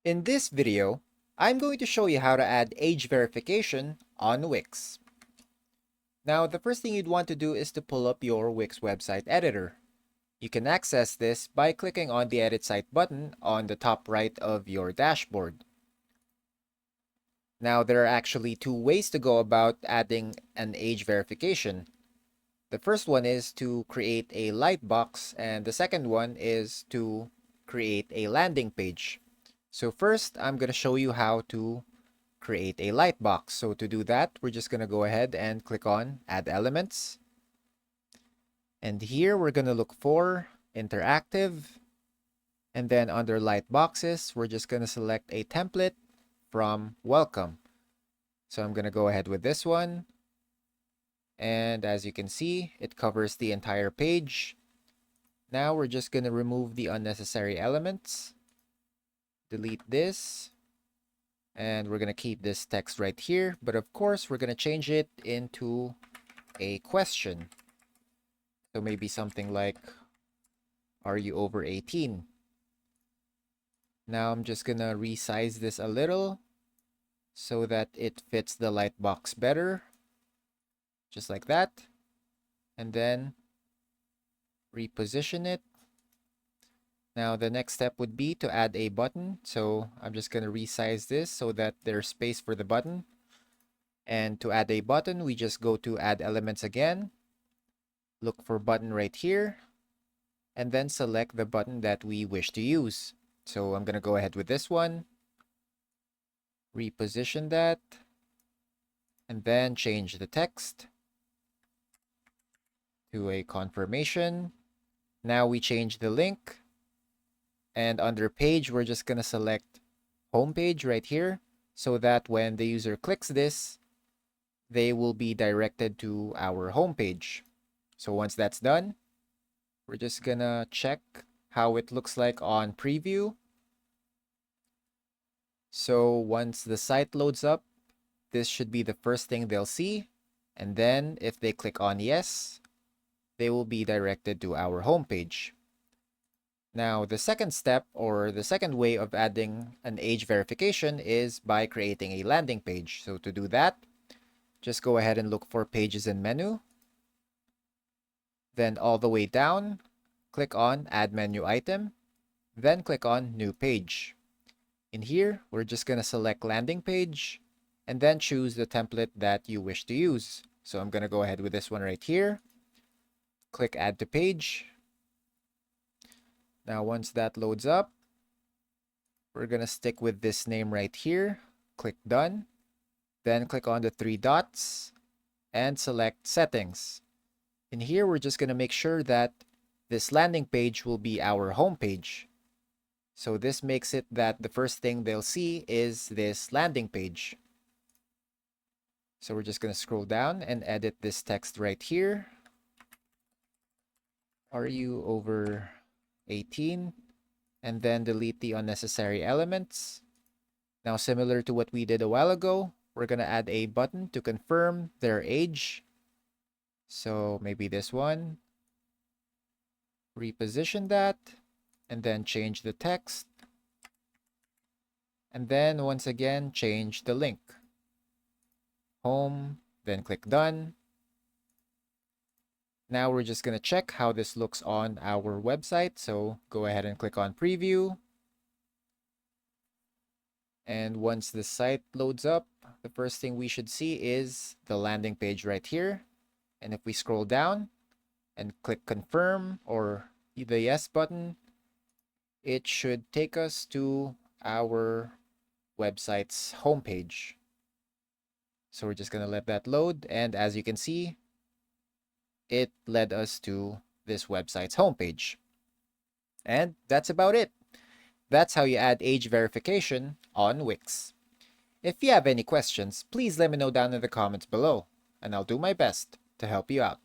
In this video, I'm going to show you how to add age verification on Wix. Now, the first thing you'd want to do is to pull up your Wix website editor. You can access this by clicking on the Edit Site button on the top right of your dashboard. Now, there are actually two ways to go about adding an age verification. The first one is to create a lightbox, and the second one is to create a landing page. So first, I'm going to show you how to create a lightbox. So to do that, we're just going to go ahead and click on Add Elements. And here we're going to look for Interactive. And then under Lightboxes, we're just going to select a template from Welcome. So I'm going to go ahead with this one. And as you can see, it covers the entire page. Now we're just going to remove the unnecessary elements. Delete this. And we're going to keep this text right here. But of course, we're going to change it into a question. So maybe something like, are you over 18? Now I'm just going to resize this a little so that it fits the lightbox better. Just like that. And then reposition it. Now the next step would be to add a button. So I'm just going to resize this so that there's space for the button. And to add a button, we just go to Add Elements again. Look for button right here. And then select the button that we wish to use. So I'm going to go ahead with this one. Reposition that. And then change the text to a confirmation. Now we change the link. And under page, we're just going to select homepage right here so that when the user clicks this, they will be directed to our homepage. So once that's done, we're just going to check how it looks like on preview. So once the site loads up, this should be the first thing they'll see. And then if they click on yes, they will be directed to our homepage. Now, the second step or the second way of adding an age verification is by creating a landing page. So to do that, just go ahead and look for Pages in Menu. Then all the way down, click on Add Menu Item. Then click on New Page. In here, we're just going to select Landing Page and then choose the template that you wish to use. So I'm going to go ahead with this one right here. Click Add to Page. Now, once that loads up, we're going to stick with this name right here. Click Done. Then click on the three dots and select Settings. In here, we're just going to make sure that this landing page will be our home page. So this makes it that the first thing they'll see is this landing page. So we're just going to scroll down and edit this text right here. Are you over 18? And then delete the unnecessary elements. Now, similar to what we did a while ago, we're going to add a button to confirm their age. So maybe this one. Reposition that. And then change the text. And then once again, change the link. Home, then click Done. Now we're just going to check how this looks on our website. So go ahead and click on Preview. And once the site loads up, the first thing we should see is the landing page right here. And if we scroll down and click Confirm or the Yes button, it should take us to our website's homepage. So we're just going to let that load. And as you can see, it led us to this website's homepage. And that's about it. That's how you add age verification on Wix. If you have any questions, please let me know down in the comments below, and I'll do my best to help you out.